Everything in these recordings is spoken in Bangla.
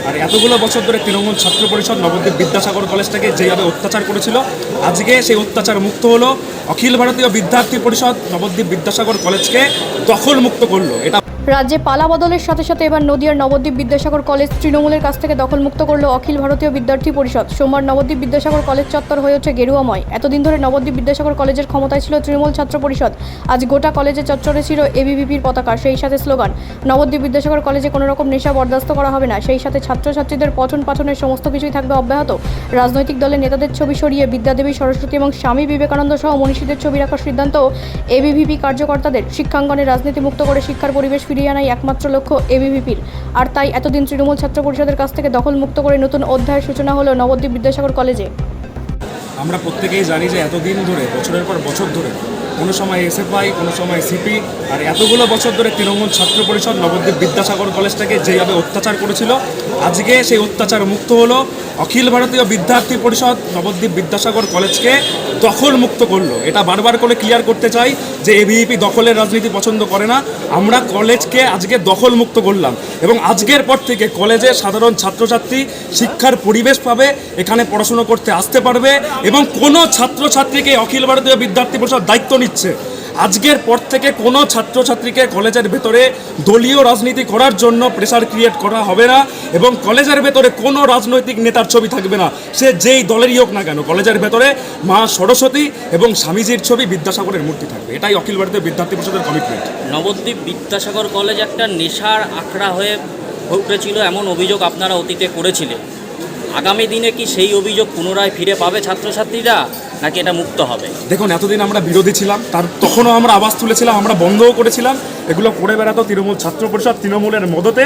আর এতগুলো বছর ধরে তৃণমূল ছাত্র পরিষদ নবদ্বীপ বিদ্যাসাগর কলেজটাকে যেভাবে অত্যাচার করেছিল, আজকে সেই অত্যাচার মুক্ত হলো। অখিল ভারতীয় বিদ্যার্থী পরিষদ নবদ্বীপ বিদ্যাসাগর কলেজকে দখল মুক্ত করলো। এটা রাজ্যে পালা বদলের সাথে সাথে এবার নদিয়ার নবদ্বীপ বিদ্যাসাগর কলেজ তৃণমূলের কাছ থেকে দখলমুক্ত করল অখিল ভারতীয় বিদ্যার্থী পরিষদ। সোমবার নবদ্বীপ বিদ্যাসাগর কলেজ চত্বর হয়ে ওঠে গেরুয়াময়। এতদিন ধরে নবদ্বীপ বিদ্যাসাগর কলেজের ক্ষমতায় ছিল তৃণমূল ছাত্র পরিষদ। আজ গোটা কলেজে চত্বরে ছিল এবিভিপির পতাকা, সেই সাথে স্লোগান, নবদ্বীপ বিদ্যাসাগর কলেজে কোনো রকম নেশা বরদাস্ত করা হবে না। সেই সাথে ছাত্রছাত্রীদের পঠন পাঠনের সমস্ত কিছুই থাকবে অব্যাহত। রাজনৈতিক দলের নেতাদের ছবি সরিয়ে বিদ্যাদেবী সরস্বতী এবং স্বামী বিবেকানন্দ সহ মনীষীদের ছবি রাখার সিদ্ধান্ত এবিভিপি কার্যকর্তাদের। শিক্ষাঙ্গনে রাজনীতি মুক্ত করে শিক্ষার পরিবেশ ফিরিয়ে আনাই একমাত্র লক্ষ্য এবিভিপির। আর তাই এতদিন তৃণমূল ছাত্র পরিষদের কাছ থেকে দখল মুক্ত করে নতুন অধ্যায়ের সূচনা হলো নবদ্বীপ বিদ্যাসাগর কলেজে। আমরা প্রত্যেকেই জানি যে এতদিন ধরে, বছরের পর বছর ধরে, কোনো সময় এসএফআই, কোনো সময় সিপি, আর এতগুলো বছর ধরে তৃণমূল ছাত্র পরিষদ নবদ্বীপ বিদ্যাসাগর কলেজটাকে যেভাবে অত্যাচার করেছিল, আজকে সেই অত্যাচার মুক্ত হলো। অখিল ভারতীয় বিদ্যার্থী পরিষদ নবদ্বীপ বিদ্যাসাগর কলেজকে দখল মুক্ত করলো। এটা বারবার করে ক্লিয়ার করতে চাই যে এবিভিপি দখলের রাজনীতি পছন্দ করে না। আমরা কলেজকে আজকে দখল মুক্ত করলাম এবং আজকের পর থেকে কলেজে সাধারণ ছাত্রছাত্রী শিক্ষার পরিবেশ পাবে, এখানে পড়াশুনো করতে আসতে পারবে এবং কোনো ছাত্রছাত্রীকে অখিল ভারতীয় বিদ্যার্থী পরিষদ দায়িত্ব নিচ্ছে। আজকের পর থেকে কোনো ছাত্রছাত্রীকে কলেজের ভেতরে দলীয় রাজনীতি করার জন্য প্রেসার ক্রিয়েট করা হবে না এবং কলেজের ভেতরে কোনো রাজনৈতিক নেতার ছবি থাকবে না, সে যেই দলেরই হোক না কেন। কলেজের ভেতরে মা সরস্বতী এবং স্বামীজির ছবি, বিদ্যাসাগরের মূর্তি থাকবে। এটাই অখিল ভারতীয় বিদ্যার্থী পরিষদের কমিটমেন্ট। নবদ্বীপ বিদ্যাসাগর কলেজ একটা নেশার আখড়া হয়ে উঠেছিল, এমন অভিযোগ আপনারা অতীতে করেছিলেন। আগামী দিনে কি সেই অভিযোগ পুনরায় ফিরে পাবে ছাত্রছাত্রীরা, নাকি এটা মুক্ত হবে? দেখুন, এতদিন আমরা বিরোধী ছিলাম, তখনও আমরা আওয়াজ তুলেছিলাম, আমরা বন্ধও করেছিলাম। এগুলো করে বেড়াতো তৃণমূল ছাত্র পরিষদ তৃণমূলের মদতে।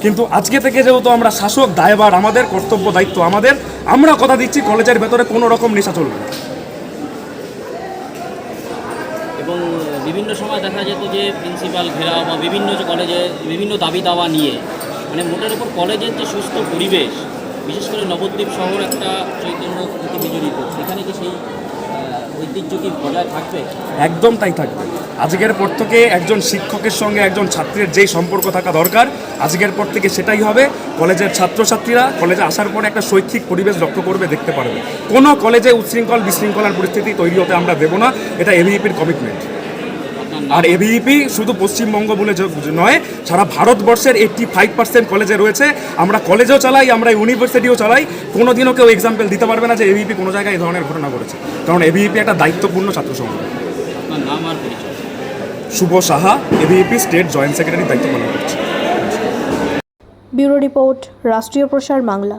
কিন্তু আজকে থেকে যেহেতু আমরা শাসক, দায়ভার আমাদের, কর্তব্য দায়িত্ব আমাদের। আমরা কথা দিচ্ছি কলেজের ভেতরে কোনো রকম নেশা চলবে না। এবং বিভিন্ন সময় দেখা যেত যে প্রিন্সিপাল ঘেরাও বা বিভিন্ন কলেজে বিভিন্ন দাবি দাওয়া নিয়ে, মানে মোটের উপর কলেজের যে সুস্থ পরিবেশ, বিশেষ করে নবদ্বীপ শহর একটা চৈতন্য প্রতি বিজড়িত, সেখানে কি সেই ঐতিহ্য কি বজায় থাকবে? একদম তাই থাকবে। আজকের পর থেকে একজন শিক্ষকের সঙ্গে একজন ছাত্রের যেই সম্পর্ক থাকা দরকার, আজকের পর থেকে সেটাই হবে। কলেজের ছাত্রছাত্রীরা কলেজে আসার পরে একটা শৈক্ষিক পরিবেশ লক্ষ্য করবে, দেখতে পারবে। কোনো কলেজে উচ্ছৃঙ্খল বিশৃঙ্খলার পরিস্থিতি তৈরি হতে আমরা দেবো না। এটা এবিভিপির কমিটমেন্ট। আর এবিভিপি শুধু পশ্চিমবঙ্গ বলে নয়, সারা ভারতবর্ষের 85% কলেজে রয়েছে। আমরা কলেজেও চালাই, আমরা ইউনিভার্সিটিও চালাই। কোনোদিনও কেউ এক্সাম্পল দিতে পারবে না যে এবিভিপি কোনো জায়গায় এই ধরনের ঘটনা ঘটেছে, কারণ এবিভিপি একটা দায়িত্বপূর্ণ ছাত্র সংগঠন। আপনার নাম আর পরিচয়? শুভ সাহা, এবিভিপি স্টেট জয়েন্ট সেক্রেটারির দায়িত্ব পালন করছে। ব্যুরো রিপোর্ট, রাষ্ট্রীয় প্রসার বাংলা।